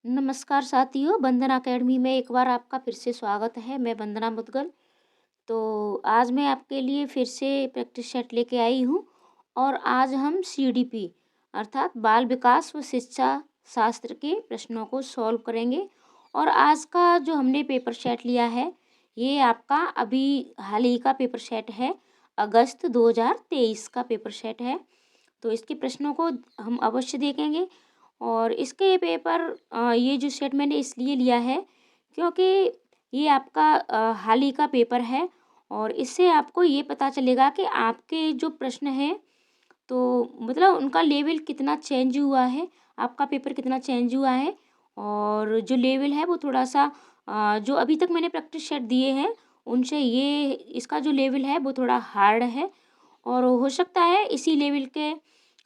नमस्कार साथियों, वंदना अकेडमी में एक बार आपका फिर से स्वागत है। मैं वंदना मुदगल। तो आज मैं आपके लिए फिर से प्रैक्टिस सेट लेके आई हूँ और आज हम सीडीपी अर्थात बाल विकास व शिक्षा शास्त्र के प्रश्नों को सॉल्व करेंगे। और आज का जो हमने पेपर सेट लिया है, ये आपका अभी हाल ही का पेपर सेट है। अगस्त 2023 का पेपर सेट है। तो इसके प्रश्नों को हम अवश्य देखेंगे। और इसके पेपर ये जो सेट मैंने इसलिए लिया है क्योंकि ये आपका हाल ही का पेपर है और इससे आपको ये पता चलेगा कि आपके जो प्रश्न हैं तो मतलब उनका लेवल कितना चेंज हुआ है, आपका पेपर कितना चेंज हुआ है। और जो लेवल है वो थोड़ा सा जो अभी तक मैंने प्रैक्टिस सेट दिए हैं उनसे ये इसका जो लेवल है वो थोड़ा हार्ड है। और हो सकता है इसी लेवल के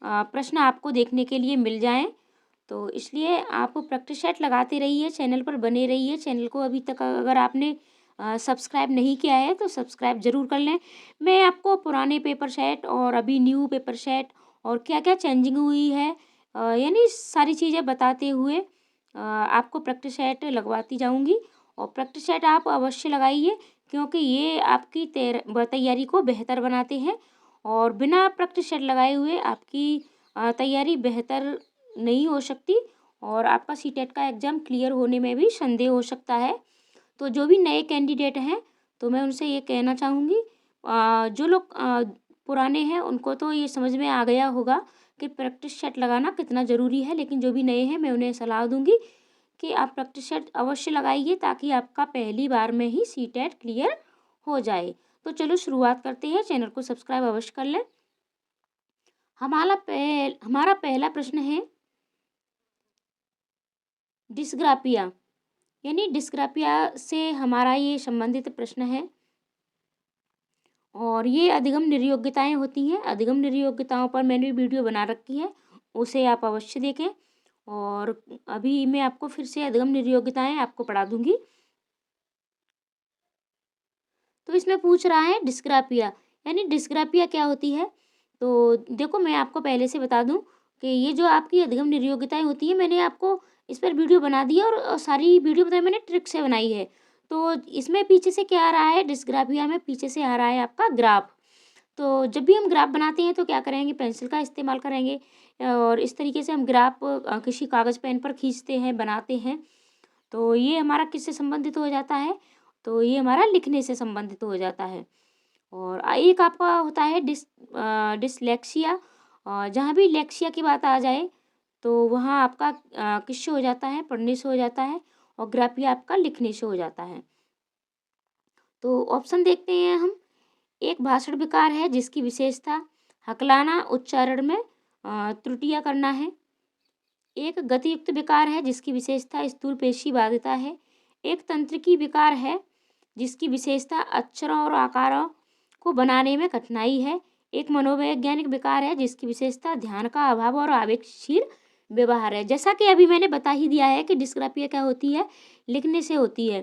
प्रश्न आपको देखने के लिए मिल जाएं। तो इसलिए आप प्रैक्टिस सेट लगाते रहिए, चैनल पर बने रहिए। चैनल को अभी तक अगर आपने सब्सक्राइब नहीं किया है तो सब्सक्राइब ज़रूर कर लें। मैं आपको पुराने पेपर सेट और अभी न्यू पेपर सेट और क्या क्या चेंजिंग हुई है यानी सारी चीज़ें बताते हुए आपको प्रैक्टिस सेट लगवाती जाऊंगी। और प्रैक्टिस सेट आप अवश्य लगाइए क्योंकि ये आपकी तैयारी को बेहतर बनाते हैं। और बिना प्रैक्टिस सेट लगाए हुए आपकी तैयारी बेहतर नहीं हो सकती और आपका सीटेट का एग्ज़ाम क्लियर होने में भी संदेह हो सकता है। तो जो भी नए कैंडिडेट हैं तो मैं उनसे ये कहना चाहूँगी, जो लोग पुराने हैं उनको तो ये समझ में आ गया होगा कि प्रैक्टिस सेट लगाना कितना ज़रूरी है। लेकिन जो भी नए हैं मैं उन्हें सलाह दूँगी कि आप प्रैक्टिस सेट अवश्य लगाइए ताकि आपका पहली बार में ही सीटेट क्लियर हो जाए। तो चलो शुरुआत करते हैं। चैनल को सब्सक्राइब अवश्य कर लें। हमारा पहला प्रश्न है डिस्ग्राफिया, यानी डिस्ग्राफिया से हमारा ये संबंधित प्रश्न है। और ये अधिगम निर्योग्यताएं होती हैं। अधिगम निर्योग्यताओं पर मैंने वीडियो बना रखी है, उसे आप अवश्य देखें। और अभी मैं आपको फिर से अधिगम निर्योग्यताएं आपको पढ़ा दूंगी। तो इसमें पूछ रहा है डिस्ग्राफिया, यानी डिस्ग्राफिया क्या होती है। तो देखो मैं आपको पहले से बता दूं कि ये जो आपकी अधिगम निर्योग्यताएं होती है, मैंने आपको इस पर वीडियो बना दी है और सारी वीडियो बताई मैंने ट्रिक से बनाई है। तो इसमें पीछे से क्या आ रहा है, डिस्ग्राफिया में पीछे से आ रहा है आपका ग्राफ। तो जब भी हम ग्राफ बनाते हैं तो क्या करेंगे, पेंसिल का इस्तेमाल करेंगे और इस तरीके से हम ग्राफ किसी कागज़ पेन पर खींचते हैं, बनाते हैं। तो ये हमारा किससे संबंधित हो जाता है, तो ये हमारा लिखने से संबंधित हो जाता है। और एक आपका होता है डिसलेक्सिया। जहाँ भी लेक्सिया की बात आ जाए तो वहाँ आपका किससे हो जाता है, पढ़ने से हो जाता है। और ग्राफिया आपका लिखने से हो जाता है। तो ऑप्शन देखते हैं हम। एक भाषण विकार है जिसकी विशेषता हकलाना, उच्चारण में त्रुटियां करना है। एक गतियुक्त विकार है जिसकी विशेषता स्थूल पेशी बाध्यता है। एक तंत्रिकी विकार है जिसकी विशेषता अक्षरों और आकारों को बनाने में कठिनाई है। एक मनोवैज्ञानिक विकार है जिसकी विशेषता ध्यान का अभाव और आवेगशील व्यवहार है। जैसा कि अभी मैंने बता ही दिया है कि डिस्ग्राफिया क्या होती है, लिखने से होती है।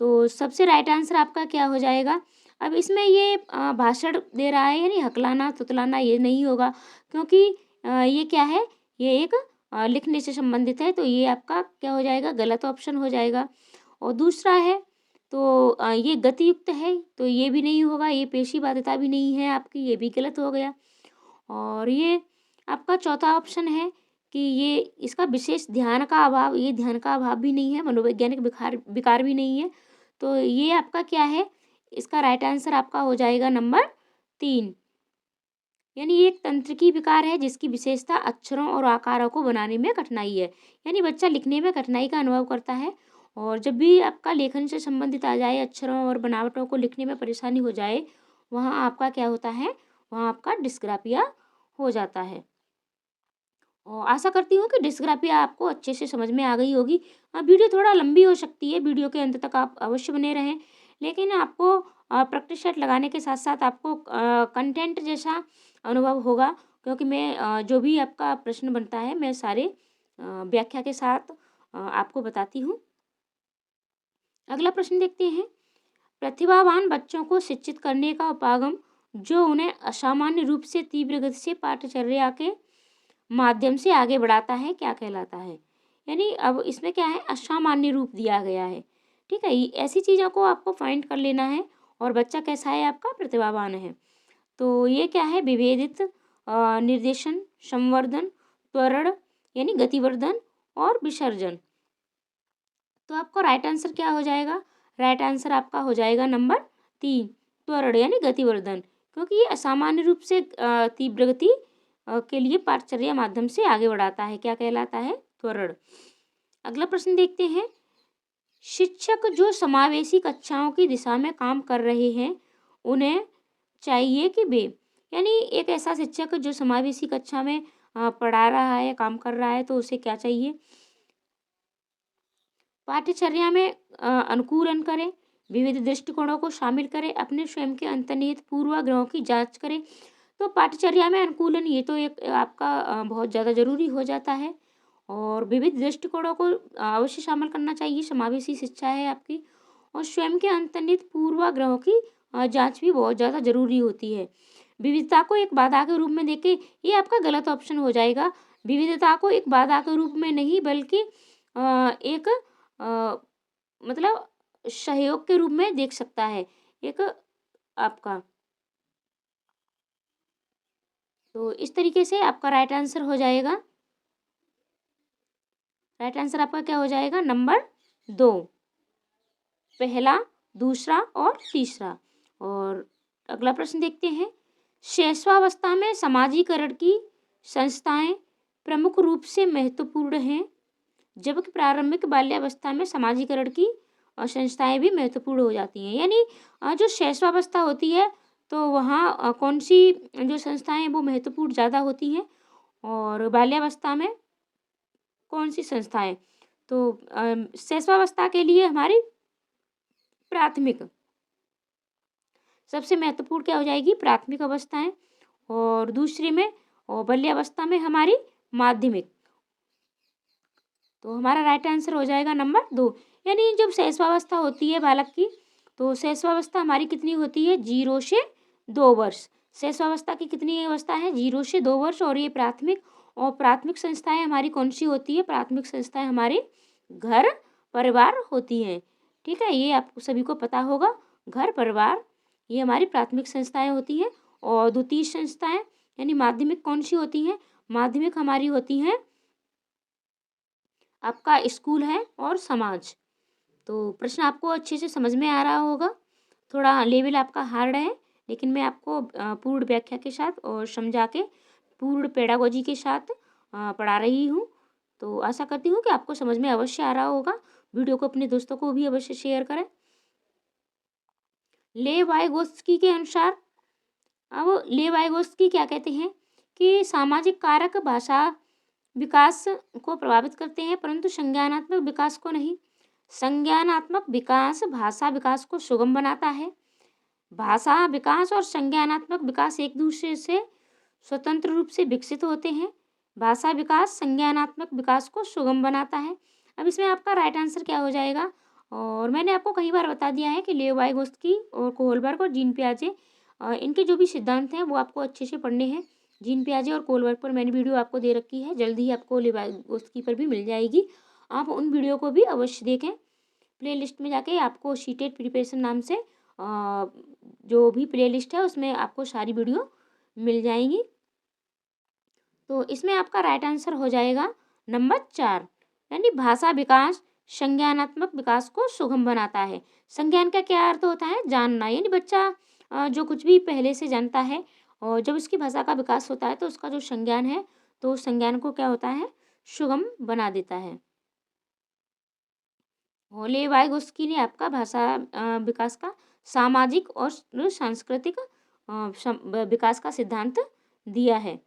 तो सबसे राइट आंसर आपका क्या हो जाएगा। अब इसमें ये भाषण दे रहा है यानी हकलाना तुतलाना ये नहीं होगा क्योंकि ये क्या है, ये एक लिखने से संबंधित है। तो ये आपका क्या हो जाएगा, गलत ऑप्शन हो जाएगा। और दूसरा है तो ये गतियुक्त है तो ये भी नहीं होगा, ये पेशी बाध्यता भी नहीं है आपकी, ये भी गलत हो गया। और ये आपका चौथा ऑप्शन है कि ये इसका विशेष ध्यान का अभाव, ये ध्यान का अभाव भी नहीं है, मनोवैज्ञानिक विकार विकार भी नहीं है। तो ये आपका क्या है, इसका राइट आंसर आपका हो जाएगा नंबर 3। यानी ये एक तंत्रिकी विकार है जिसकी विशेषता अक्षरों और आकारों को बनाने में कठिनाई है। यानी बच्चा लिखने में कठिनाई का अनुभव करता है। और जब भी आपका लेखन से संबंधित आ जाए, अक्षरों और बनावटों को लिखने में परेशानी हो जाए, वहाँ आपका क्या होता है, वहाँ आपका डिस्ग्राफिया हो जाता है। और आशा करती हूँ कि डिस्ग्राफिया आपको अच्छे से समझ में आ गई होगी। वीडियो थोड़ा लंबी हो सकती है, वीडियो के अंत तक आप अवश्य बने रहें। लेकिन आपको प्रैक्टिस सेट लगाने के साथ साथ आपको कंटेंट जैसा अनुभव होगा क्योंकि मैं जो भी आपका प्रश्न बनता है मैं सारे व्याख्या के साथ आपको बताती हूँ। अगला प्रश्न देखते हैं। प्रतिभावान बच्चों को शिक्षित करने का उपागम जो उन्हें असामान्य रूप से तीव्र गति से पाठ्यचर्या के माध्यम से आगे बढ़ाता है क्या कहलाता है। यानी अब इसमें क्या है, असामान्य रूप दिया गया है। ठीक है, ऐसी चीज़ों को आपको फाइंड कर लेना है। और बच्चा कैसा है आपका, प्रतिभावान है। तो ये क्या है, विभेदित, निर्देशन, संवर्धन, त्वरण यानी गतिवर्धन और विसर्जन। तो आपको राइट आंसर क्या हो जाएगा, राइट आंसर आपका हो जाएगा नंबर 3, त्वरण यानी गतिवर्धन। क्योंकि ये असामान्य रूप से तीव्र गति के लिए पाठचर्या माध्यम से आगे बढ़ाता है, क्या कहलाता है, त्वरण। अगला प्रश्न देखते हैं। शिक्षक जो समावेशी कक्षाओं की दिशा में काम कर रहे हैं, उन्हें चाहिए कि वे, यानी एक ऐसा शिक्षक जो समावेशी कक्षा में पढ़ा रहा है, काम कर रहा है, तो उसे क्या चाहिए, पाठ्यचर्या में अनुकूलन करें, विविध दृष्टिकोणों को शामिल करें, अपने स्वयं के अंतर्निहित पूर्वाग्रहों की जांच करें। तो पाठ्यचर्या में अनुकूलन ये तो एक आपका बहुत ज़्यादा ज़रूरी हो जाता है। और विविध दृष्टिकोणों को अवश्य शामिल करना चाहिए, समावेशी शिक्षा है आपकी। और स्वयं के अंतर्निहित पूर्वाग्रहों की जांच भी बहुत ज़्यादा ज़रूरी होती है। विविधता को एक बाधा के रूप में देखें, ये आपका गलत ऑप्शन हो जाएगा। विविधता को एक बाधा के रूप में नहीं, बल्कि एक मतलब सहयोग के रूप में देख सकता है एक आपका। तो इस तरीके से आपका राइट आंसर हो जाएगा, राइट आंसर आपका क्या हो जाएगा, नंबर 2, पहला, दूसरा और तीसरा। और अगला प्रश्न देखते हैं। शैशवावस्था में समाजीकरण की संस्थाएं प्रमुख रूप से महत्वपूर्ण हैं, जबकि प्रारंभिक बाल्यावस्था में समाजीकरण की संस्थाएं भी महत्वपूर्ण हो जाती हैं। यानी जो शैशवावस्था होती है, तो वहाँ कौन सी जो संस्थाएं हैं वो महत्वपूर्ण ज़्यादा होती हैं, और बाल्यावस्था में कौन सी संस्थाएं। तो शैशवावस्था के लिए हमारी प्राथमिक सबसे महत्वपूर्ण क्या हो जाएगी, प्राथमिक अवस्थाएं। और दूसरी में, और बाल्यावस्था में हमारी माध्यमिक। तो हमारा राइट आंसर हो जाएगा नंबर 2। यानी जब शैशवावस्था होती है बालक की, तो शैशवावस्था हमारी कितनी होती है, 0 से 2 वर्ष। शैशवावस्था की कितनी अवस्था है, 0 से 2 वर्ष। और ये प्राथमिक, और प्राथमिक संस्थाएं हमारी कौन सी होती है, प्राथमिक संस्थाएं हमारे घर परिवार होती हैं। ठीक है, ये आप सभी को पता होगा, घर परिवार ये हमारी प्राथमिक संस्थाएं होती हैं। और द्वितीय संस्थाएं यानी माध्यमिक कौन सी होती हैं, माध्यमिक हमारी होती हैं आपका स्कूल है और समाज। तो प्रश्न आपको अच्छे से समझ में आ रहा होगा, थोड़ा लेवल आपका हार्ड है, लेकिन मैं आपको पूर्ण व्याख्या के साथ और समझा के पूर्ण पेडागोजी के साथ पढ़ा रही हूँ। तो आशा करती हूँ कि आपको समझ में अवश्य आ रहा होगा। वीडियो को अपने दोस्तों को भी अवश्य शेयर करें। ले वाइगोत्स्की के अनुसार, अब ले वाइगोत्स्की क्या कहते हैं कि सामाजिक कारक भाषा विकास को प्रभावित करते हैं, परंतु संज्ञानात्मक विकास को नहीं। संज्ञानात्मक विकास भाषा विकास को सुगम बनाता है। भाषा विकास और संज्ञानात्मक विकास एक दूसरे से स्वतंत्र रूप से विकसित होते हैं। भाषा विकास संज्ञानात्मक विकास को सुगम बनाता है। अब इसमें आपका राइट आंसर क्या हो जाएगा, और मैंने आपको कई बार बता दिया है कि लेव वाइगोत्स्की और कोहलबर्ग और जीन पियाजे, इनके जो भी सिद्धांत हैं वो आपको अच्छे से पढ़ने हैं। जीन पियाजे और कोहलबर्ग पर मैंने वीडियो आपको दे रखी है, जल्दी ही आपको लेव वाइगोत्स्की पर भी मिल जाएगी। आप उन वीडियो को भी अवश्य देखें। प्लेलिस्ट में जाके आपको सीटेट प्रिपरेशन नाम से जो भी प्लेलिस्ट है उसमें आपको सारी वीडियो मिल जाएंगी। तो इसमें आपका राइट आंसर हो जाएगा नंबर 4, यानी भाषा विकास संज्ञानात्मक विकास को सुगम बनाता है। संज्ञान का क्या अर्थ होता है, जानना। यानी बच्चा जो कुछ भी पहले से जानता है, और जब उसकी भाषा का विकास होता है तो उसका जो संज्ञान है, तो उस संज्ञान को क्या होता है, सुगम बना देता है। होले वाइगोस्की ने आपका भाषा विकास का सामाजिक और सांस्कृतिक विकास का सिद्धांत दिया है।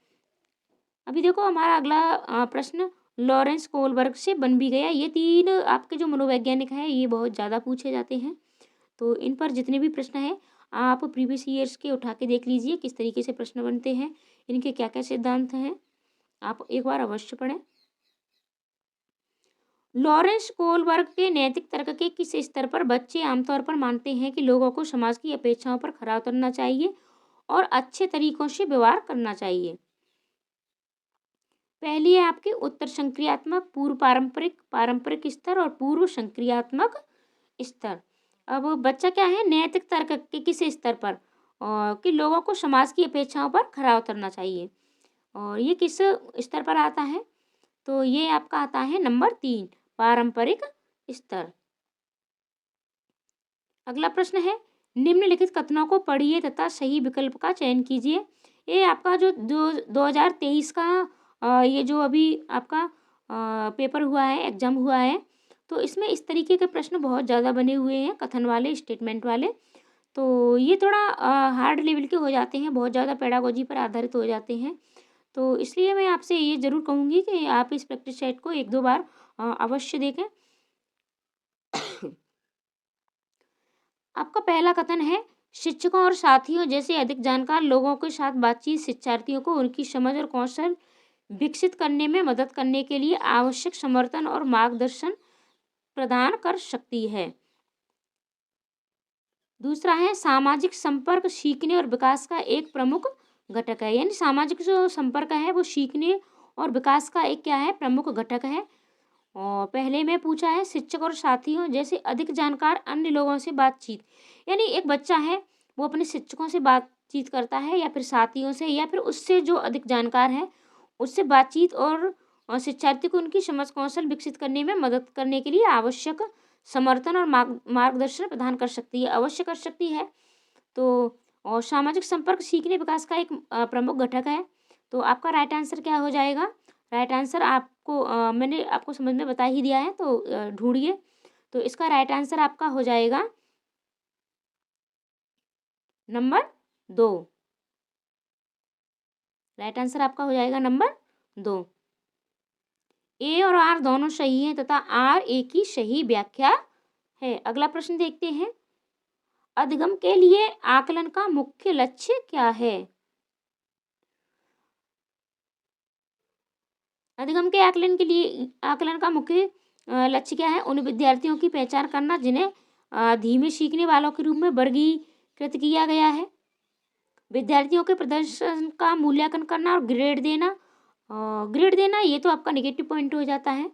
अभी देखो हमारा अगला प्रश्न लॉरेंस कोलबर्ग से बन भी गया। ये 3 आपके जो मनोवैज्ञानिक हैं ये बहुत ज़्यादा पूछे जाते हैं, तो इन पर जितने भी प्रश्न हैं आप प्रीवियस ईयर्स के उठा के देख लीजिए किस तरीके से प्रश्न बनते हैं, इनके क्या क्या सिद्धांत हैं, आप एक बार अवश्य पढ़ें। लॉरेंस कोलबर्ग के नैतिक तर्क के किस स्तर पर बच्चे आमतौर पर मानते हैं कि लोगों को समाज की अपेक्षाओं पर खरा उतरना चाहिए और अच्छे तरीकों से व्यवहार करना चाहिए। पहली है आपकी उत्तर संक्रियात्मक, पूर्व पारंपरिक, पारंपरिक स्तर और पूर्व संक्रियात्मक स्तर। अब बच्चा क्या है, नैतिक तर्क के किस स्तर पर, और कि लोगों को समाज की अपेक्षाओं पर खरा उतरना चाहिए, और ये किस स्तर पर आता है, तो ये आपका आता है नंबर 3, पारंपरिक स्तर। अगला प्रश्न है, निम्नलिखित कथनों को पढ़िए तथा सही विकल्प का चयन कीजिए। ये आपका जो 2023 का ये जो अभी आपका पेपर हुआ है, एग्जाम हुआ है, तो इसमें इस तरीके के प्रश्न बहुत ज़्यादा बने हुए हैं, कथन वाले, स्टेटमेंट वाले। तो ये थोड़ा हार्ड लेवल के हो जाते हैं, बहुत ज़्यादा पेडागोजी पर आधारित हो जाते हैं। तो इसलिए मैं आपसे ये ज़रूर कहूँगी कि आप इस प्रैक्टिस सेट को 1-2 बार अवश्य देखें। आपका पहला कथन है, शिक्षकों और साथियों जैसे अधिक जानकार लोगों के साथ बातचीत शिक्षार्थियों को उनकी समझ और कौशल विकसित करने में मदद करने के लिए आवश्यक समर्थन और मार्गदर्शन प्रदान कर सकती है। दूसरा है, सामाजिक संपर्क सीखने और विकास का एक प्रमुख घटक है, यानी सामाजिक जो संपर्क है वो सीखने और विकास का एक क्या है, प्रमुख घटक है। और पहले में पूछा है, शिक्षक और साथियों जैसे अधिक जानकार अन्य लोगों से बातचीत, यानी एक बच्चा है वो अपने शिक्षकों से बातचीत करता है या फिर साथियों से या फिर उससे जो अधिक जानकार है उससे बातचीत और शिक्षार्थी को उनकी समझ कौशल विकसित करने में मदद करने के लिए आवश्यक समर्थन और मार्गदर्शन प्रदान कर सकती है, अवश्य कर सकती है। तो और सामाजिक संपर्क सीखने विकास का एक प्रमुख घटक है। तो आपका राइट आंसर क्या हो जाएगा? राइट आंसर आपको मैंने आपको समझ में बता ही दिया है, तो ढूंढिए। तो इसका राइट आंसर आपका हो जाएगा नंबर 2। राइट आंसर आपका हो जाएगा नंबर 2। ए और आर दोनों सही हैं तथा आर ए की सही व्याख्या है। अगला प्रश्न देखते हैं, अधिगम के लिए आकलन का मुख्य लक्ष्य क्या है? अधिगम के आकलन के लिए आकलन का मुख्य लक्ष्य क्या है? उन विद्यार्थियों की पहचान करना जिन्हें धीमे सीखने वालों के रूप में वर्गीकृत किया गया है, विद्यार्थियों के प्रदर्शन का मूल्यांकन करना और ग्रेड देना ये तो आपका नेगेटिव पॉइंट हो जाता है,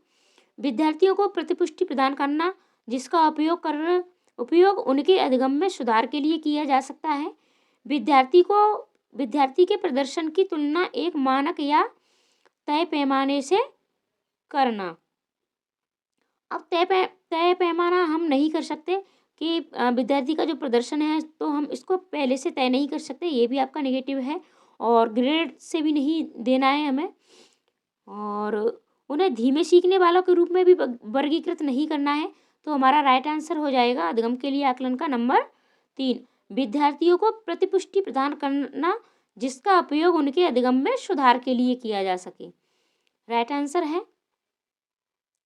विद्यार्थियों को प्रतिपुष्टि प्रदान करना जिसका उपयोग उनके अधिगम में सुधार के लिए किया जा सकता है, विद्यार्थी के प्रदर्शन की तुलना एक मानक या तय पैमाने से करना। अब तय पैमाना हम नहीं कर सकते कि विद्यार्थी का जो प्रदर्शन है तो हम इसको पहले से तय नहीं कर सकते, ये भी आपका नेगेटिव है। और ग्रेड से भी नहीं देना है हमें, और उन्हें धीमे सीखने वालों के रूप में भी वर्गीकृत नहीं करना है। तो हमारा राइट आंसर हो जाएगा अधिगम के लिए आकलन का नंबर 3, विद्यार्थियों को प्रतिपुष्टि प्रदान करना जिसका उपयोग उनके अधिगम में सुधार के लिए किया जा सके, राइट आंसर है।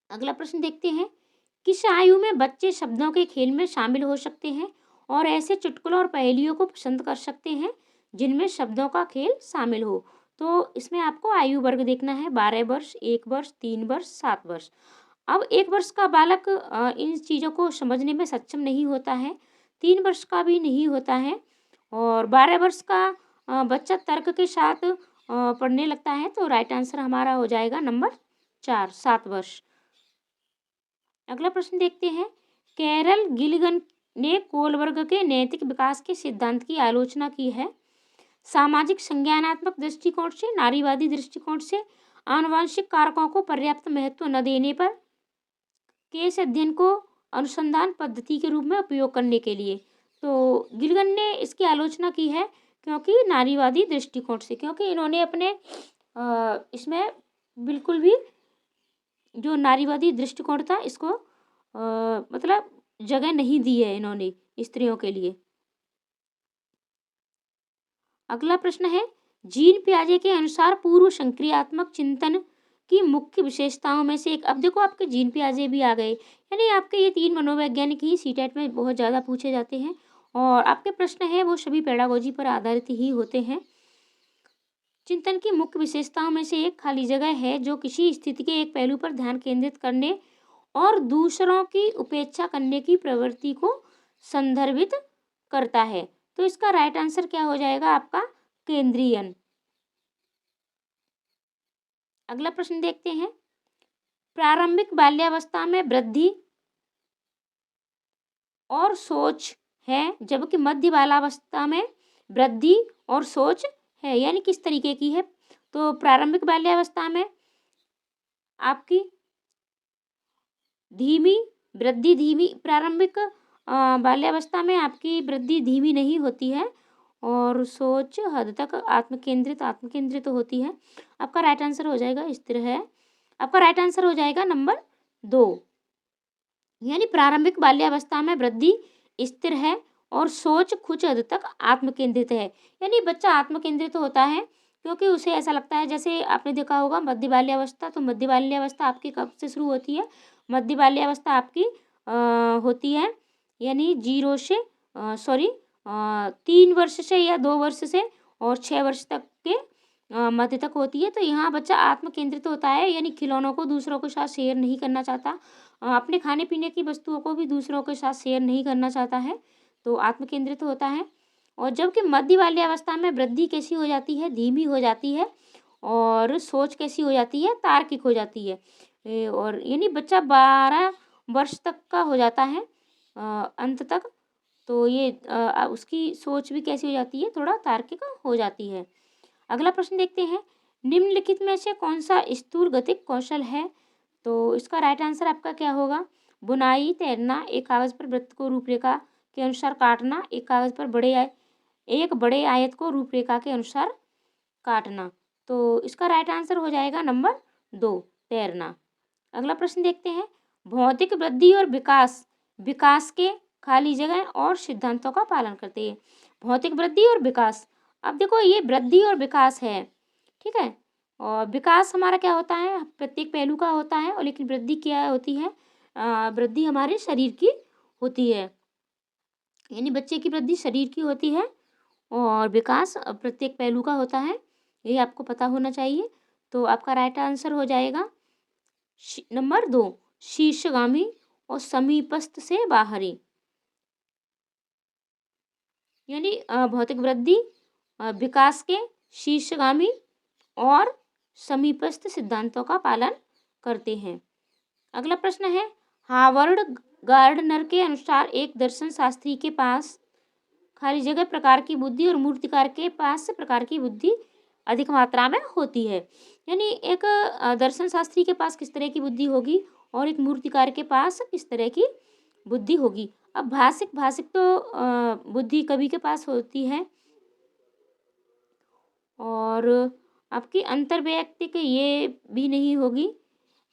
अगला प्रश्न देखते हैं, किस आयु में बच्चे शब्दों के खेल में शामिल हो सकते हैं और ऐसे चुटकुलों और पहेलियों को पसंद कर सकते हैं जिनमें शब्दों का खेल शामिल हो? तो इसमें आपको आयु वर्ग देखना है, 12 वर्ष, 1 वर्ष, 3 वर्ष, 7 वर्ष। अब 1 वर्ष का बालक इन चीज़ों को समझने में सक्षम नहीं होता है, 3 वर्ष का भी नहीं होता है, और 12 वर्ष का बच्चा तर्क के साथ पढ़ने लगता है। तो राइट आंसर हमारा हो जाएगा नंबर 4, 7 वर्ष। अगला प्रश्न देखते हैं, कैरल गिलिगन ने कोलबर्ग के नैतिक विकास के सिद्धांत की आलोचना की है। सामाजिक संज्ञानात्मक दृष्टिकोण से, नारीवादी दृष्टिकोण से, आनुवंशिक कारकों को पर्याप्त महत्व न देने पर, केस अध्ययन को अनुसंधान पद्धति के रूप में उपयोग करने के लिए। तो गिलगन ने इसकी आलोचना की है क्योंकि नारीवादी दृष्टिकोण से, क्योंकि इन्होंने अपने इसमें बिल्कुल भी जो नारीवादी दृष्टिकोण था इसको मतलब जगह नहीं दी है इन्होंने स्त्रियों के लिए। अगला प्रश्न है, जीन पियाजे के अनुसार पूर्व संक्रियात्मक चिंतन की मुख्य विशेषताओं में से एक। अब देखो आपके जीन पियाजे भी आ गए, यानी आपके ये 3 मनोवैज्ञानिक ही सीटेट में बहुत ज़्यादा पूछे जाते हैं और आपके प्रश्न है वो सभी पेडागोजी पर आधारित ही होते हैं। चिंतन की मुख्य विशेषताओं में से एक खाली जगह है जो किसी स्थिति के एक पहलू पर ध्यान केंद्रित करने और दूसरों की उपेक्षा करने की प्रवृत्ति को संदर्भित करता है। तो इसका राइट आंसर क्या हो जाएगा आपका? केंद्रीयन। अगला प्रश्न देखते हैं। प्रारंभिक बाल्यावस्था में वृद्धि और सोच है, जबकि मध्य बाल्यावस्था में वृद्धि और सोच है, यानी किस तरीके की है। तो प्रारंभिक बाल्यावस्था में आपकी धीमी वृद्धि, धीमी प्रारंभिक बाल्यावस्था में आपकी वृद्धि धीमी नहीं होती है और सोच हद तक आत्मकेंद्रित होती है। आपका राइट आंसर हो जाएगा स्थिर है। आपका राइट आंसर हो जाएगा नंबर 2, यानी प्रारंभिक बाल्यावस्था में वृद्धि स्थिर है और सोच कुछ हद तक आत्मकेंद्रित है। यानी बच्चा आत्मकेंद्रित होता है क्योंकि उसे ऐसा लगता है, जैसे आपने देखा होगा मध्य बाल्यावस्था, तो मध्य बाल्यावस्था आपकी कब से शुरू होती है। मध्य बाल्यावस्था आपकी होती है यानी 3 वर्ष से या 2 वर्ष से और 6 वर्ष तक के मध्य तक होती है। तो यहाँ बच्चा आत्मकेंद्रित होता है, यानी खिलौनों को दूसरों के साथ शेयर नहीं करना चाहता, अपने खाने पीने की वस्तुओं को भी दूसरों के साथ शेयर नहीं करना चाहता है, तो आत्मकेंद्रित होता है। और जबकि मध्य बाल्यावस्था में वृद्धि कैसी हो जाती है, धीमी हो जाती है और सोच कैसी हो जाती है, तार्किक हो जाती है। और यानी बच्चा 12 वर्ष तक का हो जाता है अंत तक, तो ये उसकी सोच भी कैसी हो जाती है, थोड़ा तार्किक हो जाती है। अगला प्रश्न देखते हैं। निम्नलिखित में से कौन सा स्थूल गतिक कौशल है। तो इसका राइट आंसर आपका क्या होगा। बुनाई, तैरना, एक कागज़ पर वृत्त को रूपरेखा के अनुसार काटना, एक कागज़ पर एक बड़े आयत को रूपरेखा के अनुसार काटना। तो इसका राइट आंसर हो जाएगा नंबर 2, तैरना। अगला प्रश्न देखते हैं। भौतिक वृद्धि और विकास के खाली जगह और सिद्धांतों का पालन करते हैं। भौतिक वृद्धि और विकास, अब देखो ये वृद्धि और विकास है, ठीक है, और विकास हमारा क्या होता है, प्रत्येक पहलू का होता है, और लेकिन वृद्धि क्या होती है, वृद्धि हमारे शरीर की होती है, यानी बच्चे की वृद्धि शरीर की होती है और विकास प्रत्येक पहलू का होता है, ये आपको पता होना चाहिए। तो आपका राइट आंसर हो जाएगा नंबर 2, शीर्षगामी और समीपस्थ से बाहरी, यानी भौतिक वृद्धि विकास के शीर्षगामी और समीपस्थ सिद्धांतों का पालन करते हैं। अगला प्रश्न है। हावर्ड गार्डनर के अनुसार एक दर्शन शास्त्री के पास खाली जगह प्रकार की बुद्धि और मूर्तिकार के पास प्रकार की बुद्धि अधिक मात्रा में होती है। यानी एक दर्शन शास्त्री के पास किस तरह की बुद्धि होगी और एक मूर्तिकार के पास किस तरह की बुद्धि होगी। अब भाषिक तो बुद्धि कभी के पास होती है और आपकी अंतर्वैयक्तिक ये भी नहीं होगी।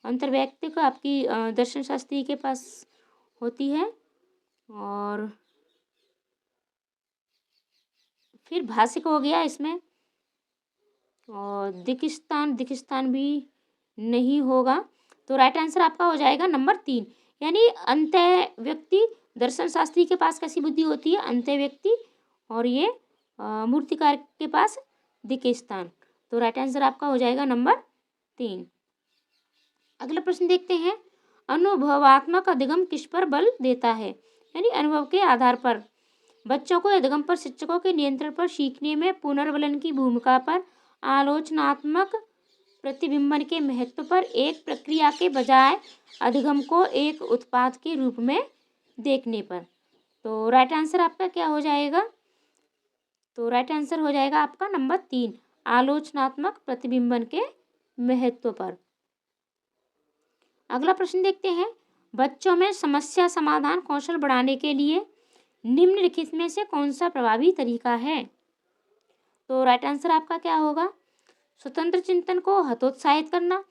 अंतर्वैयक्तिक आपकी दर्शन शास्त्री के पास होती है और फिर भाषिक हो गया इसमें, और दिखस्तान भी नहीं होगा। तो राइट आंसर आपका हो जाएगा नंबर 3, यानी अंतःव्यक्ति दर्शन शास्त्री के पास कैसी बुद्धि होती है, अंतःव्यक्ति, और ये मूर्तिकार के पास दिक्स्थान। तो राइट आंसर आपका हो जाएगा नंबर 3। अगला प्रश्न देखते हैं। अनुभवात्मक अधिगम किस पर बल देता है, यानी अनुभव के आधार पर बच्चों को अधिगम पर, शिक्षकों के नियंत्रण पर, सीखने में पुनर्वलन की भूमिका पर, आलोचनात्मक प्रतिबिंबन के महत्व पर, एक प्रक्रिया के बजाय अधिगम को एक उत्पाद के रूप में देखने पर। तो राइट आंसर आपका क्या हो जाएगा। तो राइट आंसर हो जाएगा आपका नंबर 3, आलोचनात्मक प्रतिबिंबन के महत्व पर। अगला प्रश्न देखते हैं। बच्चों में समस्या समाधान कौशल बढ़ाने के लिए निम्नलिखित में से कौन सा प्रभावी तरीका है। तो राइट आंसर आपका क्या होगा। स्वतंत्र चिंतन को हतोत्साहित करना।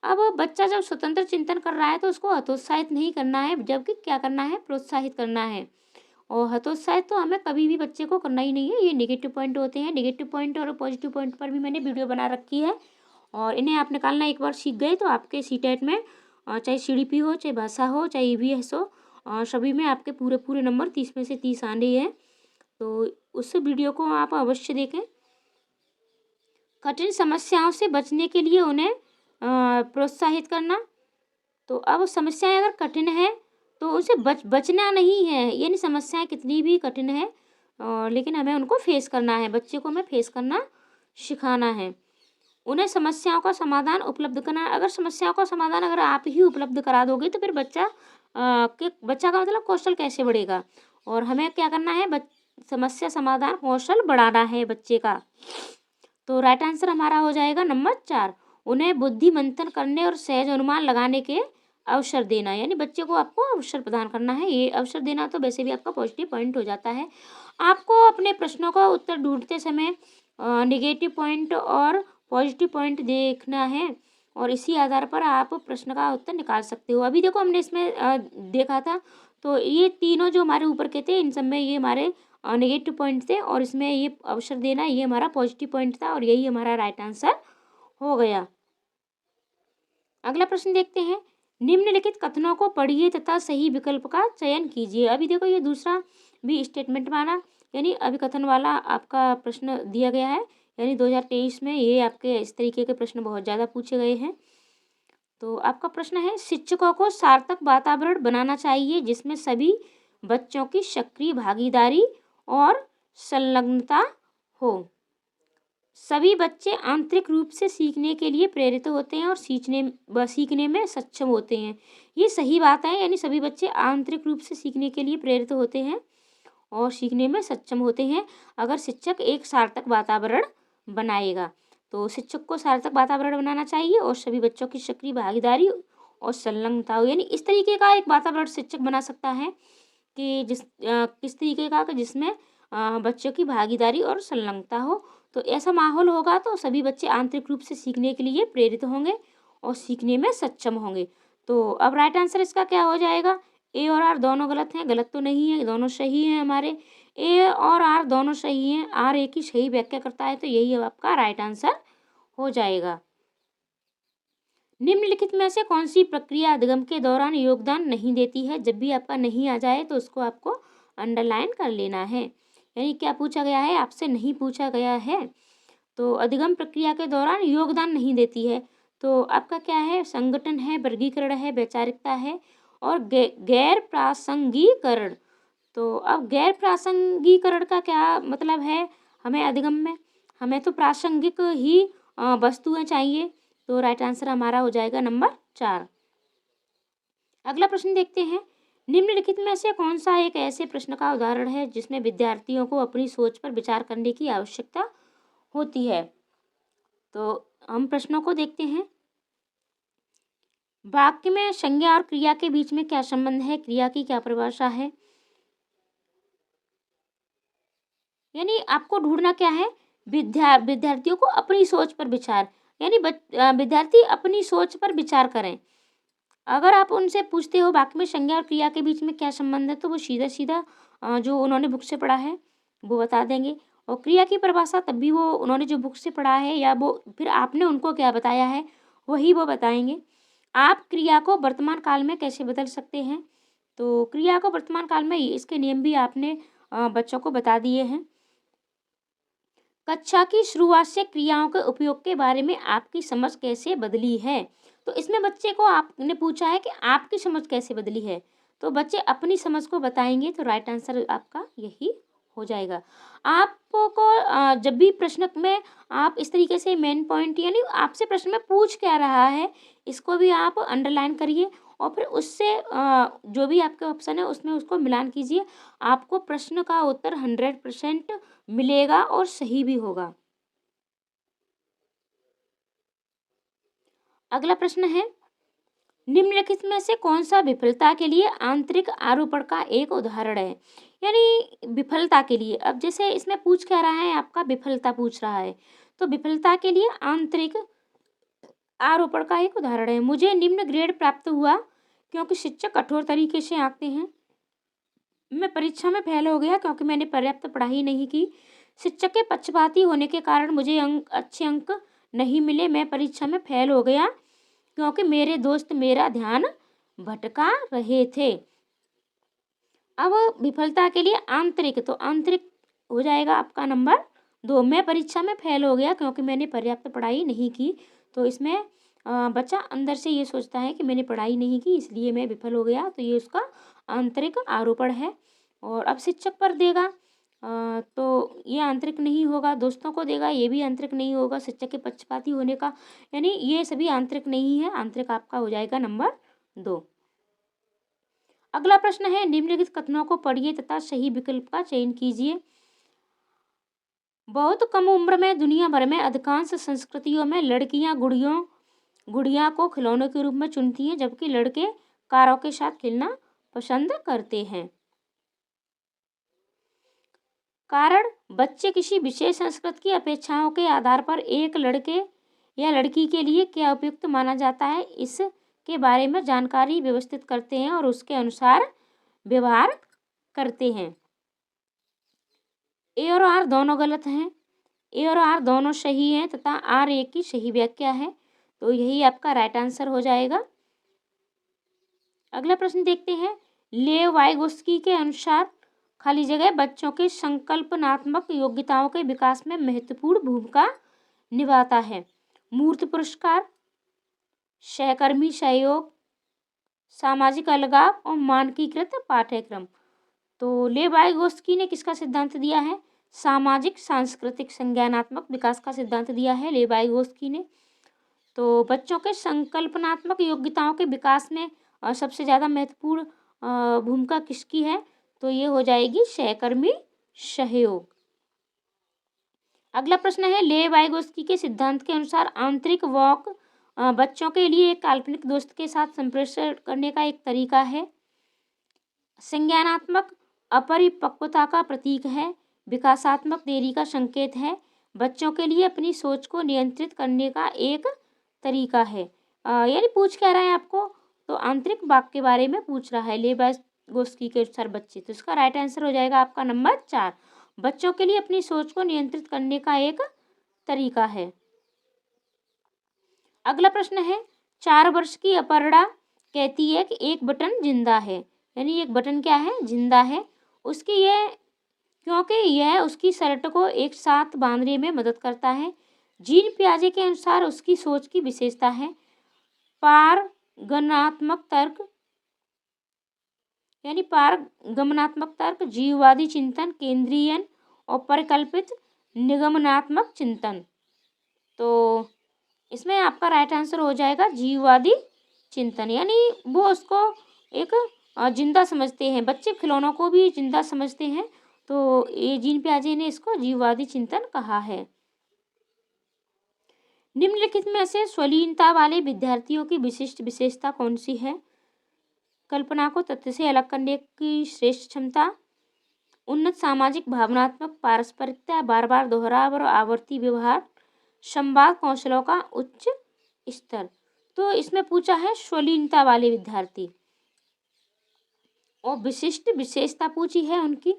अब बच्चा जब स्वतंत्र चिंतन कर रहा है तो उसको हतोत्साहित नहीं करना है, जबकि क्या करना है, प्रोत्साहित करना है। और हतोत्साहित तो हमें कभी भी बच्चे को करना ही नहीं है। ये नेगेटिव पॉइंट होते हैं। नेगेटिव पॉइंट और पॉजिटिव पॉइंट पर भी मैंने वीडियो बना रखी है और इन्हें आप निकालना एक बार सीख गए तो आपके सीटेट में चाहे CDP हो, चाहे भाषा हो, चाहे EVS हो, सभी में आपके पूरे नंबर 30 में से 30 आने हैं। तो उस वीडियो को आप अवश्य देखें। कठिन समस्याओं से बचने के लिए उन्हें प्रोत्साहित करना। तो अब समस्याएं अगर कठिन है तो उनसे बचना नहीं है, यानी समस्याएं कितनी भी कठिन है लेकिन हमें उनको फेस करना है, बच्चे को हमें फेस करना सिखाना है। उन्हें समस्याओं का समाधान उपलब्ध करना। अगर समस्याओं का समाधान अगर आप ही उपलब्ध करा दोगे तो फिर बच्चा का मतलब कौशल कैसे बढ़ेगा। और हमें क्या करना है, समस्या समाधान कौशल बढ़ाना है बच्चे का। तो राइट आंसर हमारा हो जाएगा नंबर 4। उन्हें बुद्धि मंथन करने और सहज अनुमान लगाने के अवसर देना, यानी बच्चे को आपको अवसर प्रदान करना है। ये अवसर देना तो वैसे भी आपका पॉजिटिव पॉइंट हो जाता है। आपको अपने प्रश्नों का उत्तर ढूंढते समय नेगेटिव पॉइंट और पॉजिटिव पॉइंट देखना है और इसी आधार पर आप प्रश्न का उत्तर निकाल सकते हो। अभी देखो हमने इसमें देखा था, तो ये तीनों जो हमारे ऊपर के थे इन सब में ये हमारे नेगेटिव पॉइंट थे और इसमें ये अवसर देना ये हमारा पॉजिटिव पॉइंट था और यही हमारा राइट आंसर हो गया। अगला प्रश्न देखते हैं। निम्नलिखित कथनों को पढ़िए तथा सही विकल्प का चयन कीजिए। अभी देखो ये दूसरा भी स्टेटमेंट माना, यानी अभिकथन वाला आपका प्रश्न दिया गया है। यानी 2023 में ये आपके इस तरीके के प्रश्न बहुत ज़्यादा पूछे गए हैं। तो आपका प्रश्न है, शिक्षकों को सार्थक वातावरण बनाना चाहिए जिसमें सभी बच्चों की सक्रिय भागीदारी और संलग्नता हो। सभी बच्चे आंतरिक रूप से सीखने के लिए प्रेरित होते हैं और सीखने में सक्षम होते हैं। ये सही बात है, यानी सभी बच्चे आंतरिक रूप से सीखने के लिए प्रेरित होते हैं और सीखने में सक्षम होते हैं अगर शिक्षक एक सार्थक वातावरण बनाएगा। तो शिक्षक को सार्थक वातावरण बनाना चाहिए और सभी बच्चों की सक्रिय भागीदारी और संलग्नता हो, यानी इस तरीके का एक वातावरण शिक्षक बना सकता है कि किस तरीके का कि जिसमें बच्चों की भागीदारी और संलग्नता हो। तो ऐसा माहौल होगा तो सभी बच्चे आंतरिक रूप से सीखने के लिए प्रेरित होंगे और सीखने में सक्षम होंगे। तो अब राइट आंसर इसका क्या हो जाएगा, ए और आर दोनों गलत हैं, गलत तो नहीं है, दोनों सही हैं हमारे। ए और आर दोनों सही हैं, आर एक ही सही व्याख्या करता है, तो यही आपका राइट आंसर हो जाएगा। निम्नलिखित में से कौन सी प्रक्रिया अधिगम के दौरान योगदान नहीं देती है। जब भी आपका नहीं आ जाए तो उसको आपको अंडरलाइन कर लेना है, यानी क्या पूछा गया है आपसे, नहीं पूछा गया है। तो अधिगम प्रक्रिया के दौरान योगदान नहीं देती है, तो आपका क्या है, संगठन है, वर्गीकरण है, वैचारिकता है और गैर प्रासंगिकरण। तो अब गैर प्रासंगिकरण का क्या मतलब है, हमें अधिगम में हमें तो प्रासंगिक ही वस्तुएं चाहिए। तो राइट आंसर हमारा हो जाएगा नंबर 4। अगला प्रश्न देखते हैं। निम्नलिखित में से कौन सा एक ऐसे प्रश्न का उदाहरण है जिसमें विद्यार्थियों को अपनी सोच पर विचार करने की आवश्यकता होती है। तो हम प्रश्नों को देखते हैं। वाक्य में संज्ञा और क्रिया के बीच में क्या संबंध है, क्रिया की क्या परिभाषा है। यानी आपको ढूंढना क्या है, विद्यार्थियों को अपनी सोच पर विचार, यानी विद्यार्थी अपनी सोच पर विचार करें। अगर आप उनसे पूछते हो वाक्य में संज्ञा और क्रिया के बीच में क्या संबंध है, तो वो सीधा सीधा जो उन्होंने बुक से पढ़ा है वो बता देंगे। और क्रिया की परिभाषा तब भी वो उन्होंने जो बुक से पढ़ा है या वो फिर आपने उनको क्या बताया है वही वो बताएंगे। आप क्रिया को वर्तमान काल में कैसे बदल सकते हैं, तो क्रिया को वर्तमान काल में इसके नियम भी आपने बच्चों को बता दिए हैं। कक्षा की शुरुआत से क्रियाओं के उपयोग के बारे में आपकी समझ कैसे बदली है। तो इसमें बच्चे को आपने पूछा है कि आपकी समझ कैसे बदली है, तो बच्चे अपनी समझ को बताएंगे, तो राइट आंसर आपका यही हो जाएगा। आपको जब भी प्रश्न में आप इस तरीके से मेन पॉइंट, यानी आपसे प्रश्न में पूछ क्या रहा है इसको भी आप अंडरलाइन करिए और फिर उससे जो भी आपके ऑप्शन है उसमें उसको मिलान कीजिए। आपको प्रश्न का उत्तर 100% मिलेगा और सही भी होगा। अगला प्रश्न है, निम्नलिखित में से कौन सा विफलता के लिए आंतरिक आरोपण का एक उदाहरण है। यानी विफलता के लिए, अब जैसे इसमें पूछ क्या रहा है आपका, विफलता पूछ रहा है, तो विफलता के लिए आंतरिक आरोपण का एक उदाहरण है। मुझे निम्न ग्रेड प्राप्त हुआ क्योंकि शिक्षक कठोर तरीके से आंकते हैं। मैं परीक्षा में फेल हो गया क्योंकि मैंने पर्याप्त पढ़ाई नहीं की। शिक्षक के पक्षपाती होने के कारण मुझे अच्छे अंक नहीं मिले। मैं परीक्षा में फेल हो गया क्योंकि मेरे दोस्त मेरा ध्यान भटका रहे थे। अब विफलता के लिए आंतरिक, तो आंतरिक हो जाएगा आपका नंबर 2। मैं परीक्षा में फेल हो गया क्योंकि मैंने पर्याप्त पढ़ाई नहीं की। तो इसमें बच्चा अंदर से ये सोचता है कि मैंने पढ़ाई नहीं की इसलिए मैं विफल हो गया, तो ये उसका आंतरिक आरोपण है। और अब शिक्षक पर देगा, तो ये आंतरिक नहीं होगा, दोस्तों को देगा ये भी आंतरिक नहीं होगा, शिक्षक के पक्षपाती होने का, यानी ये सभी आंतरिक नहीं है। आंतरिक आपका हो जाएगा नंबर 2। अगला प्रश्न है, निम्नलिखित कथनों को पढ़िए तथा सही विकल्प का चयन कीजिए। बहुत कम उम्र में दुनिया भर में अधिकांश संस्कृतियों में लड़कियां गुड़िया को खिलौने के रूप में चुनती हैं, जबकि लड़के कारों के साथ खेलना पसंद करते हैं। कारण, बच्चे किसी विशेष संस्कृति की अपेक्षाओं के आधार पर एक लड़के या लड़की के लिए क्या उपयुक्त माना जाता है इसके बारे में जानकारी व्यवस्थित करते हैं और उसके अनुसार व्यवहार करते हैं। ए और आर दोनों गलत हैं, ए और आर दोनों सही हैं तथा आर ए की सही व्याख्या है, तो यही आपका राइट आंसर हो जाएगा। अगला प्रश्न देखते हैं, लेव वाइगोस्की के अनुसार खाली जगह बच्चों के संकल्पनात्मक योग्यताओं के विकास में महत्वपूर्ण भूमिका निभाता है। मूर्त पुरस्कार, सहकर्मी सहयोग, सामाजिक अलगाव और मानकीकृत पाठ्यक्रम। तो लेव वाइगोस्की ने किसका सिद्धांत दिया है? सामाजिक सांस्कृतिक संज्ञानात्मक विकास का सिद्धांत दिया है लेव वाइगोस्की ने। तो बच्चों के संकल्पनात्मक योग्यताओं के विकास में सबसे ज़्यादा महत्वपूर्ण भूमिका किसकी है? तो ये हो जाएगी सहकर्मी सहयोग। अगला प्रश्न है, लेव वाइगोस्की के सिद्धांत के अनुसार आंतरिक वॉक बच्चों के लिए एक काल्पनिक दोस्त के साथ संप्रेषण करने का एक तरीका है, संज्ञानात्मक अपरिपक्वता का प्रतीक है, विकासात्मक देरी का संकेत है, बच्चों के लिए अपनी सोच को नियंत्रित करने का एक तरीका है। यानी पूछ क्या रहा है आपको? तो आंतरिक वाक के बारे में पूछ रहा है लेव वाइगोस्की के अनुसार बच्चे। तो इसका राइट आंसर हो जाएगा आपका नंबर 4, बच्चों के लिए अपनी सोच को नियंत्रित करने का एक तरीका है। अगला प्रश्न है, 4 वर्ष की अपर्णा कहती है कि एक बटन जिंदा है, यानी एक बटन क्या है? जिंदा है। उसकी यह क्योंकि यह उसकी शर्ट को एक साथ बांधने में मदद करता है। जीन पियाजे के अनुसार उसकी सोच की विशेषता है पारगमनात्मक तर्क, यानी पारगमनात्मक तर्क, जीववादी चिंतन, केंद्रीयन और परिकल्पित निगमनात्मक चिंतन। तो इसमें आपका राइट आंसर हो जाएगा जीववादी चिंतन, यानी वो उसको एक जिंदा समझते हैं। बच्चे खिलौनों को भी जिंदा समझते हैं, तो ये जीन पियाजे ने इसको जीववादी चिंतन कहा है। निम्नलिखित में से स्वलीनता वाले विद्यार्थियों की विशिष्ट विशेषता कौन सी है? कल्पना को तथ्य से अलग करने की श्रेष्ठ क्षमता, उन्नत सामाजिक भावनात्मक पारस्परिकता, बार बार दोहराव और आवर्ती व्यवहार, संवाद कौशलों का उच्च स्तर। तो इसमें पूछा है स्वलीनता वाले विद्यार्थी और विशिष्ट विशेषता पूछी है उनकी।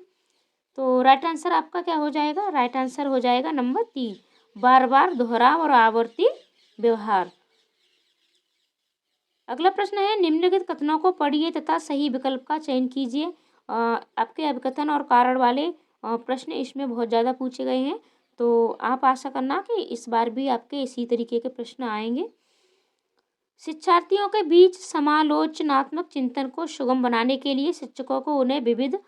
तो राइट आंसर आपका क्या हो जाएगा? राइट आंसर हो जाएगा नंबर 3, बार बार दोहराव और आवर्ती व्यवहार। अगला प्रश्न है, निम्नलिखित कथनों को पढ़िए तथा सही विकल्प का चयन कीजिए। आपके अभिकथन और कारण वाले प्रश्न इसमें बहुत ज़्यादा पूछे गए हैं, तो आप आशा करना कि इस बार भी आपके इसी तरीके के प्रश्न आएंगे। शिक्षार्थियों के बीच समालोचनात्मक चिंतन को सुगम बनाने के लिए शिक्षकों को उन्हें विविध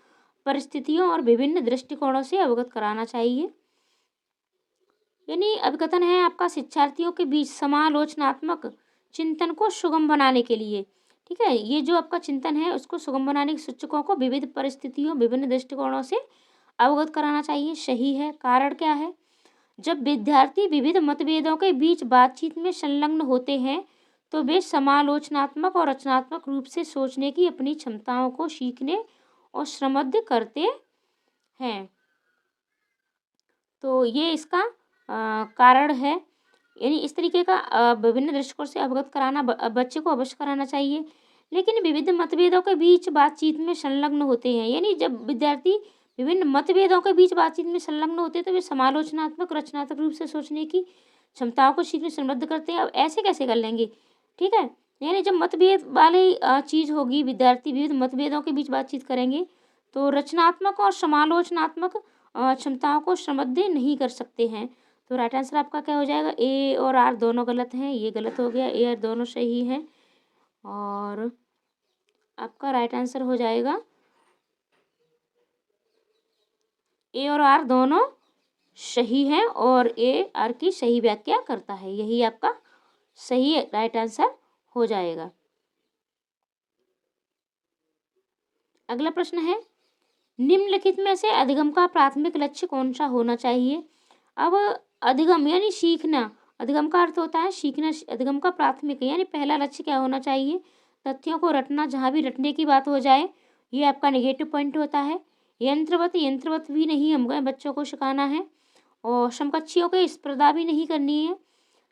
परिस्थितियों और विभिन्न दृष्टिकोणों से अवगत कराना चाहिए। यानी अभिकथन है आपका, शिक्षार्थियों के बीच समालोचनात्मक चिंतन को सुगम बनाने के लिए, ठीक है, ये जो आपका चिंतन है उसको सुगम बनाने के शिक्षकों को विविध परिस्थितियों विभिन्न दृष्टिकोणों से अवगत कराना चाहिए। सही है। कारण क्या है? जब विद्यार्थी विविध मतभेदों के बीच बातचीत में संलग्न होते हैं तो वे समालोचनात्मक और रचनात्मक रूप से सोचने की अपनी क्षमताओं को सीखने और समृद्ध करते हैं। तो ये इसका कारण है। यानी इस तरीके का विभिन्न दृष्टिकोण से अवगत कराना बच्चे को अवश्य कराना चाहिए। लेकिन विविध मतभेदों के बीच बातचीत में संलग्न होते हैं, यानी जब विद्यार्थी विभिन्न मतभेदों के बीच बातचीत में संलग्न होते हैं तो वे समालोचनात्मक रचनात्मक रूप से सोचने की क्षमताओं को सीखने समृद्ध करते हैं। अब ऐसे कैसे कर लेंगे? ठीक है, यानी जब मतभेद वाली चीज़ होगी, विद्यार्थी विविध मतभेदों के बीच बातचीत करेंगे तो रचनात्मक और समालोचनात्मक क्षमताओं को समृद्ध नहीं कर सकते हैं। तो राइट आंसर आपका क्या हो जाएगा? ए और आर दोनों गलत हैं, ये गलत हो गया, ए और दोनों सही हैं और आपका राइट आंसर हो जाएगा ए और आर दोनों सही हैं और ए आर की सही व्याख्या करता है। यही आपका सही राइट आंसर हो जाएगा। अगला प्रश्न है, निम्नलिखित में से अधिगम का प्राथमिक लक्ष्य कौन सा होना चाहिए। अब अधिगम यानी सीखना, अधिगम का अर्थ होता है सीखना। अधिगम का प्राथमिक यानी पहला लक्ष्य क्या होना चाहिए, तथ्यों को रटना, जहाँ भी रटने की बात हो जाए ये आपका नेगेटिव पॉइंट होता है। यंत्रवत भी नहीं हमें बच्चों को सिखाना है, और समकक्षियों की स्पर्धा भी नहीं करनी है।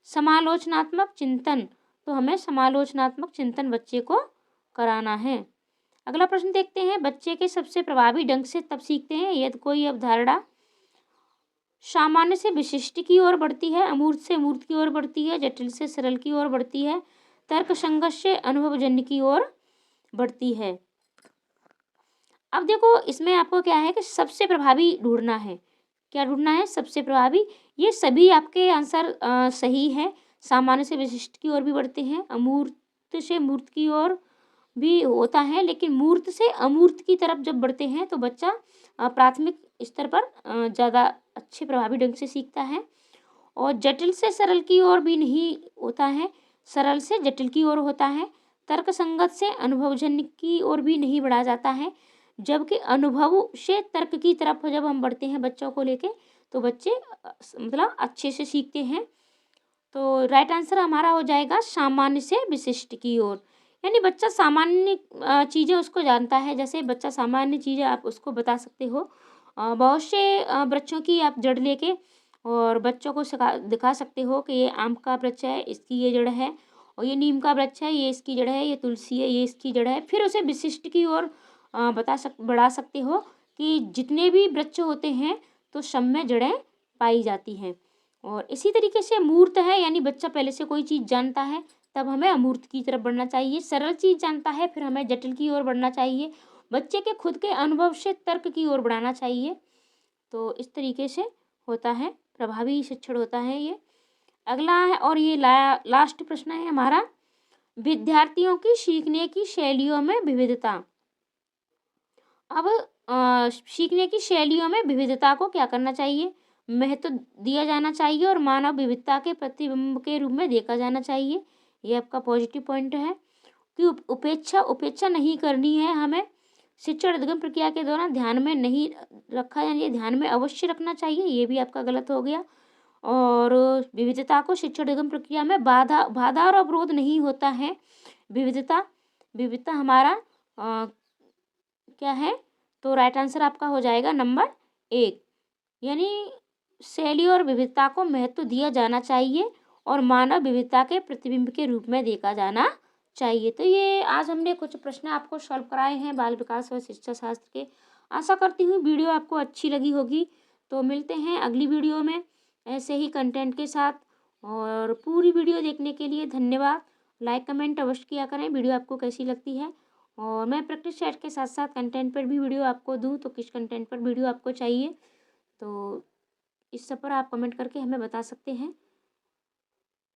समालोचनात्मक चिंतन, तो हमें समालोचनात्मक चिंतन बच्चे को कराना है। अगला प्रश्न देखते हैं, बच्चे के सबसे प्रभावी ढंग से तब सीखते हैं यदि कोई अवधारणा सामान्य से विशिष्ट की ओर बढ़ती है, अमूर्त से मूर्त की ओर बढ़ती है, जटिल से सरल की ओर बढ़ती है, तर्क संगत से अनुभवजन्य की ओर बढ़ती है। अब देखो इसमें आपको क्या है कि सबसे प्रभावी ढूंढना है। क्या ढूंढना है, सबसे प्रभावी। ये सभी आपके आंसर सही है। सामान्य से विशिष्ट की ओर भी बढ़ते हैं, अमूर्त से मूर्त की ओर भी होता है, लेकिन मूर्त से अमूर्त की तरफ जब बढ़ते हैं तो बच्चा प्राथमिक स्तर पर ज़्यादा अच्छे प्रभावी ढंग से सीखता है। और जटिल से सरल की ओर भी नहीं होता है, सरल से जटिल की ओर होता है। तर्क संगत से अनुभवजन्य की ओर भी नहीं बढ़ा जाता है, जबकि अनुभव से तर्क की तरफ जब हम बढ़ते हैं बच्चों को लेके तो बच्चे मतलब अच्छे से सीखते हैं। तो राइट आंसर हमारा हो जाएगा सामान्य से विशिष्ट की ओर। यानी बच्चा सामान्य चीज़ें उसको जानता है, जैसे बच्चा सामान्य चीज़ें आप उसको बता सकते हो। बहुत से वृक्षों की आप जड़ लेके और बच्चों को दिखा सकते हो कि ये आम का वृक्ष है, इसकी ये जड़ है, और ये नीम का वृक्ष है, ये इसकी जड़ है, ये तुलसी है, ये इसकी जड़ है। फिर उसे विशिष्ट की ओर बढ़ा सकते हो कि जितने भी वृक्ष होते हैं तो सब में जड़ें पाई जाती हैं। और इसी तरीके से मूर्त है, यानी बच्चा पहले से कोई चीज़ जानता है तब हमें अमूर्त की तरफ बढ़ना चाहिए। सरल चीज़ जानता है फिर हमें जटिल की ओर बढ़ना चाहिए। बच्चे के खुद के अनुभव से तर्क की ओर बढ़ाना चाहिए। तो इस तरीके से होता है, प्रभावी शिक्षण होता है ये। अगला है, और ये लास्ट प्रश्न है हमारा, विद्यार्थियों की सीखने की शैलियों में विविधता। अब सीखने की शैलियों में विविधता को क्या करना चाहिए, महत्व दिया जाना चाहिए और मानव विविधता के प्रतिबिंब के रूप में देखा जाना चाहिए। ये आपका पॉजिटिव पॉइंट है कि उपेक्षा नहीं करनी है हमें। शिक्षण अधिगम प्रक्रिया के दौरान ध्यान में नहीं रखा, यानी ये ध्यान में अवश्य रखना चाहिए, ये भी आपका गलत हो गया। और विविधता को शिक्षण अधिगम प्रक्रिया में बाधा और अवरोध नहीं होता है। विविधता हमारा क्या है, तो राइट आंसर आपका हो जाएगा नंबर 1, यानी शैली और विविधता को महत्व दिया जाना चाहिए और मानव विविधता के प्रतिबिंब के रूप में देखा जाना चाहिए। तो ये आज हमने कुछ प्रश्न आपको सॉल्व कराए हैं बाल विकास और शिक्षा शास्त्र के। आशा करती हूँ वीडियो आपको अच्छी लगी होगी। तो मिलते हैं अगली वीडियो में ऐसे ही कंटेंट के साथ, और पूरी वीडियो देखने के लिए धन्यवाद। लाइक कमेंट अवश्य किया करें वीडियो आपको कैसी लगती है, और मैं प्रैक्टिस सेट के साथ साथ कंटेंट पर भी वीडियो आपको दूँ, तो किस कंटेंट पर वीडियो आपको चाहिए तो इस सब पर आप कमेंट करके हमें बता सकते हैं।